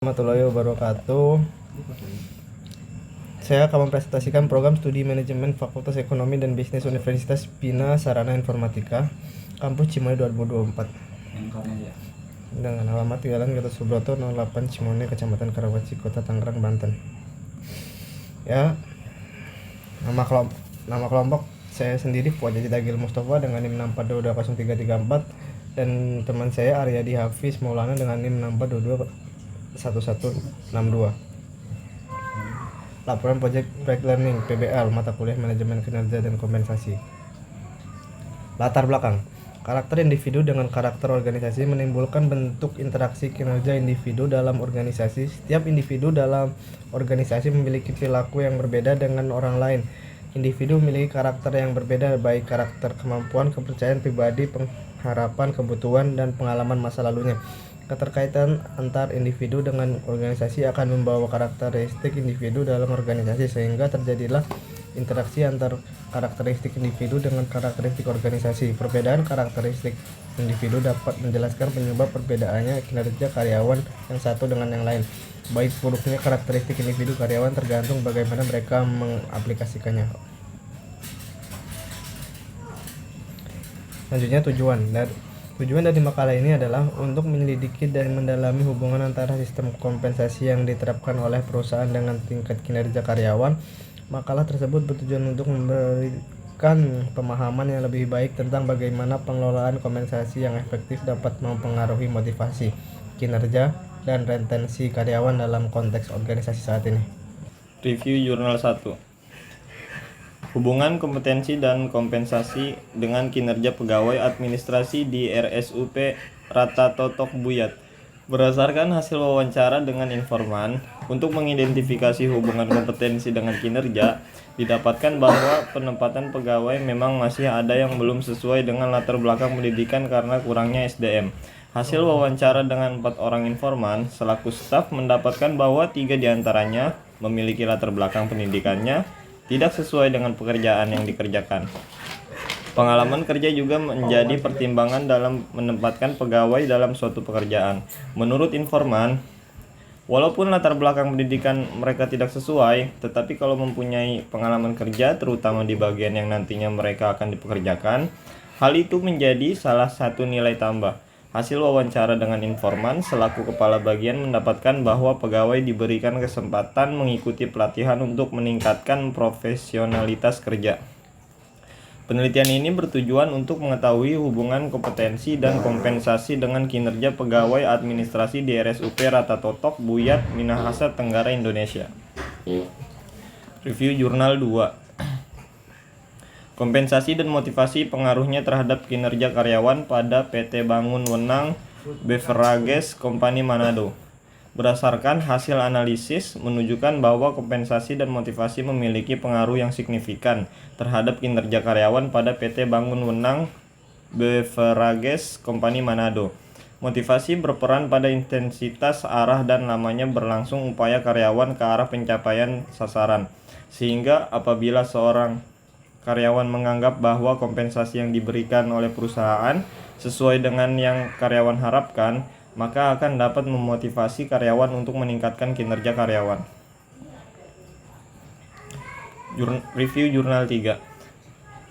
Warahmatullahi wabarakatuh. Saya akan mempresentasikan program studi manajemen Fakultas Ekonomi dan Bisnis Universitas Bina Sarana Informatika Kampus Cimory 2024 dengan alamat Jalan Gatot Subroto 08 Cimory, Kecamatan Karawaci, Kota Tangerang, Banten. Ya, nama kelompok saya sendiri Fuad Dagil Mustafa dengan NIM 64220334 dan teman saya Aryadi Hafiz Maulana dengan NIM 64221162. Laporan Project Learning PBL mata kuliah manajemen kinerja dan kompensasi. Latar belakang. Karakter individu dengan karakter organisasi menimbulkan bentuk interaksi kinerja individu dalam organisasi. Setiap individu dalam organisasi memiliki perilaku yang berbeda dengan orang lain. Individu memiliki karakter yang berbeda, baik karakter, kemampuan, kepercayaan pribadi, pengharapan, kebutuhan, dan pengalaman masa lalunya. Keterkaitan antar individu dengan organisasi akan membawa karakteristik individu dalam organisasi, sehingga terjadilah interaksi antar karakteristik individu dengan karakteristik organisasi. Perbedaan karakteristik individu dapat menjelaskan penyebab perbedaannya kinerja karyawan yang satu dengan yang lain. Baik buruknya karakteristik individu karyawan tergantung bagaimana mereka mengaplikasikannya. Selanjutnya Tujuan dari makalah ini adalah untuk menyelidiki dan mendalami hubungan antara sistem kompensasi yang diterapkan oleh perusahaan dengan tingkat kinerja karyawan. Makalah tersebut bertujuan untuk memberikan pemahaman yang lebih baik tentang bagaimana pengelolaan kompensasi yang efektif dapat mempengaruhi motivasi, kinerja, dan retensi karyawan dalam konteks organisasi saat ini. Review Jurnal 1. Hubungan kompetensi dan kompensasi dengan kinerja pegawai administrasi di RSUP Rata Totok Buyat. Berdasarkan hasil wawancara dengan informan, untuk mengidentifikasi hubungan kompetensi dengan kinerja, didapatkan bahwa penempatan pegawai memang masih ada yang belum sesuai dengan latar belakang pendidikan karena kurangnya SDM. Hasil wawancara dengan 4 orang informan, selaku staf mendapatkan bahwa 3 diantaranya memiliki latar belakang pendidikannya tidak sesuai dengan pekerjaan yang dikerjakan. Pengalaman kerja juga menjadi pertimbangan dalam menempatkan pegawai dalam suatu pekerjaan. Menurut informan, walaupun latar belakang pendidikan mereka tidak sesuai, tetapi kalau mempunyai pengalaman kerja, terutama di bagian yang nantinya mereka akan dipekerjakan, hal itu menjadi salah satu nilai tambah. Hasil wawancara dengan informan selaku kepala bagian mendapatkan bahwa pegawai diberikan kesempatan mengikuti pelatihan untuk meningkatkan profesionalitas kerja. Penelitian ini bertujuan untuk mengetahui hubungan kompetensi dan kompensasi dengan kinerja pegawai administrasi di RSUP Rata Totok Buyat, Minahasa Tenggara, Indonesia. Review Jurnal 2. Kompensasi dan motivasi pengaruhnya terhadap kinerja karyawan pada PT Bangun Wenang Beverages Company Manado. Berdasarkan hasil analisis menunjukkan bahwa kompensasi dan motivasi memiliki pengaruh yang signifikan terhadap kinerja karyawan pada PT Bangun Wenang Beverages Company Manado. Motivasi berperan pada intensitas, arah, dan lamanya berlangsung upaya karyawan ke arah pencapaian sasaran. Sehingga apabila seorang karyawan menganggap bahwa kompensasi yang diberikan oleh perusahaan sesuai dengan yang karyawan harapkan, maka akan dapat memotivasi karyawan untuk meningkatkan kinerja karyawan. Review Jurnal 3.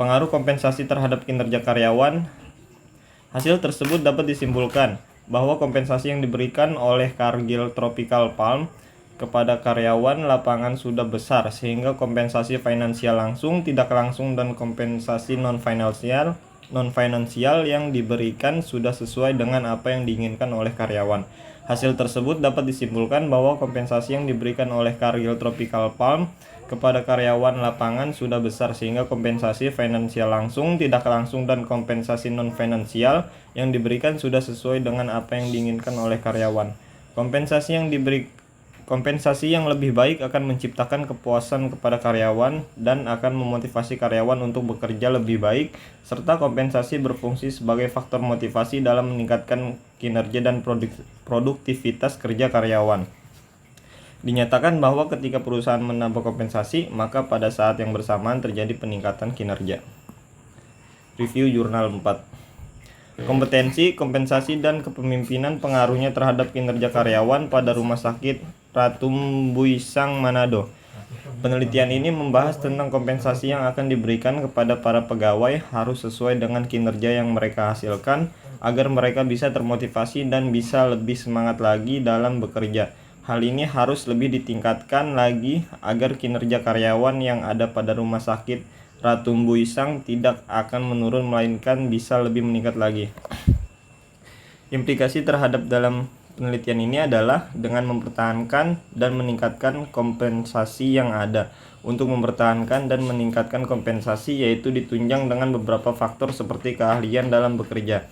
Pengaruh kompensasi terhadap kinerja karyawan. Hasil tersebut dapat disimpulkan bahwa kompensasi yang diberikan oleh Cargill Tropical Palm kepada karyawan lapangan sudah besar, sehingga kompensasi finansial langsung, tidak langsung, dan kompensasi non-finansial yang diberikan sudah sesuai dengan apa yang diinginkan oleh karyawan. Hasil tersebut dapat disimpulkan bahwa kompensasi yang diberikan oleh Cargill Tropical Palm kepada karyawan lapangan sudah besar, sehingga kompensasi finansial langsung, tidak langsung, dan kompensasi non-finansial yang diberikan sudah sesuai dengan apa yang diinginkan oleh karyawan. Kompensasi yang lebih baik akan menciptakan kepuasan kepada karyawan dan akan memotivasi karyawan untuk bekerja lebih baik, serta kompensasi berfungsi sebagai faktor motivasi dalam meningkatkan kinerja dan produktivitas kerja karyawan. Dinyatakan bahwa ketika perusahaan menambah kompensasi, maka pada saat yang bersamaan terjadi peningkatan kinerja. Review Jurnal 4. Kompetensi, kompensasi, dan kepemimpinan pengaruhnya terhadap kinerja karyawan pada Rumah Sakit Ratumbuisang Manado. Penelitian ini membahas tentang kompensasi yang akan diberikan kepada para pegawai harus sesuai dengan kinerja yang mereka hasilkan agar mereka bisa termotivasi dan bisa lebih semangat lagi dalam bekerja. Hal ini harus lebih ditingkatkan lagi agar kinerja karyawan yang ada pada Rumah Sakit Ratumbuisang tidak akan menurun melainkan bisa lebih meningkat lagi. Implikasi terhadap dalam penelitian ini adalah dengan mempertahankan dan meningkatkan kompensasi yang ada. Untuk mempertahankan dan meningkatkan kompensasi yaitu ditunjang dengan beberapa faktor seperti keahlian dalam bekerja.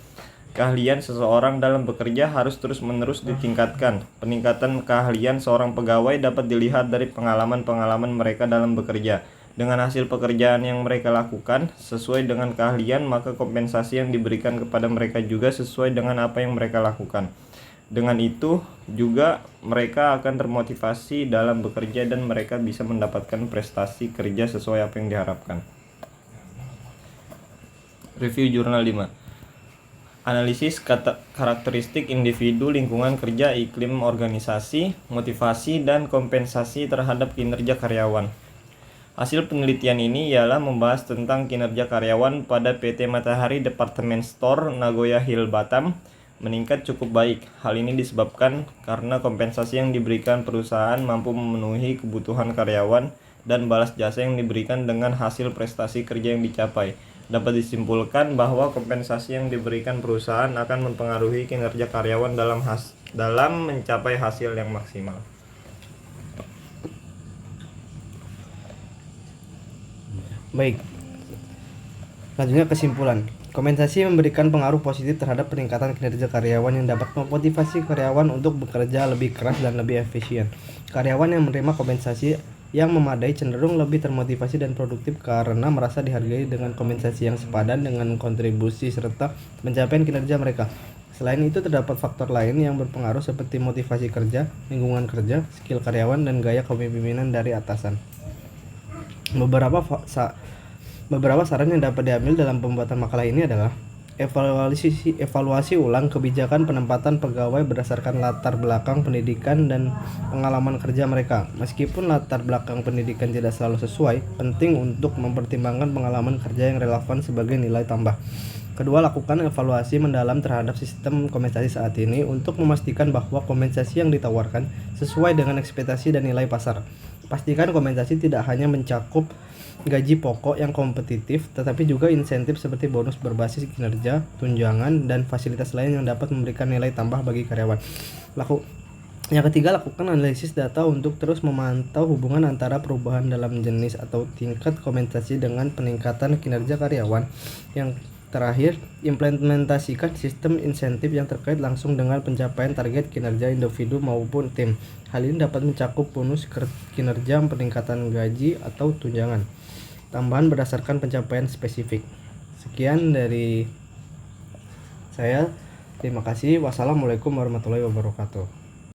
Keahlian seseorang dalam bekerja harus terus-menerus ditingkatkan. Peningkatan keahlian seorang pegawai dapat dilihat dari pengalaman-pengalaman mereka dalam bekerja. Dengan hasil pekerjaan yang mereka lakukan sesuai dengan keahlian, maka kompensasi yang diberikan kepada mereka juga sesuai dengan apa yang mereka lakukan. Dengan itu juga mereka akan termotivasi dalam bekerja dan mereka bisa mendapatkan prestasi kerja sesuai apa yang diharapkan. Review Jurnal 5. Analisis karakteristik individu, lingkungan kerja, iklim organisasi, motivasi, dan kompensasi terhadap kinerja karyawan. Hasil penelitian ini ialah membahas tentang kinerja karyawan pada PT Matahari Department Store Nagoya Hill, Batam meningkat cukup baik. Hal ini disebabkan karena kompensasi yang diberikan perusahaan mampu memenuhi kebutuhan karyawan dan balas jasa yang diberikan dengan hasil prestasi kerja yang dicapai. Dapat disimpulkan bahwa kompensasi yang diberikan perusahaan akan mempengaruhi kinerja karyawan dalam mencapai hasil yang maksimal. Baik, selanjutnya kesimpulan. Kompensasi memberikan pengaruh positif terhadap peningkatan kinerja karyawan yang dapat memotivasi karyawan untuk bekerja lebih keras dan lebih efisien. Karyawan yang menerima kompensasi yang memadai cenderung lebih termotivasi dan produktif karena merasa dihargai dengan kompensasi yang sepadan dengan kontribusi serta pencapaian kinerja mereka. Selain itu, terdapat faktor lain yang berpengaruh seperti motivasi kerja, lingkungan kerja, skill karyawan, dan gaya kepemimpinan dari atasan. Beberapa saran yang dapat diambil dalam pembuatan makalah ini adalah evaluasi ulang kebijakan penempatan pegawai berdasarkan latar belakang pendidikan dan pengalaman kerja mereka. Meskipun latar belakang pendidikan tidak selalu sesuai, penting untuk mempertimbangkan pengalaman kerja yang relevan sebagai nilai tambah. Kedua, lakukan evaluasi mendalam terhadap sistem kompensasi saat ini untuk memastikan bahwa kompensasi yang ditawarkan sesuai dengan ekspektasi dan nilai pasar. Pastikan kompensasi tidak hanya mencakup gaji pokok yang kompetitif, tetapi juga insentif seperti bonus berbasis kinerja, tunjangan, dan fasilitas lain yang dapat memberikan nilai tambah bagi karyawan. Yang ketiga, lakukan analisis data untuk terus memantau hubungan antara perubahan dalam jenis atau tingkat kompensasi dengan peningkatan kinerja karyawan. Yang terakhir, implementasikan sistem insentif yang terkait langsung dengan pencapaian target kinerja individu maupun tim. Hal ini dapat mencakup bonus kinerja, peningkatan gaji, atau tunjangan tambahan berdasarkan pencapaian spesifik. Sekian dari saya. Terima kasih. Wassalamualaikum warahmatullahi wabarakatuh.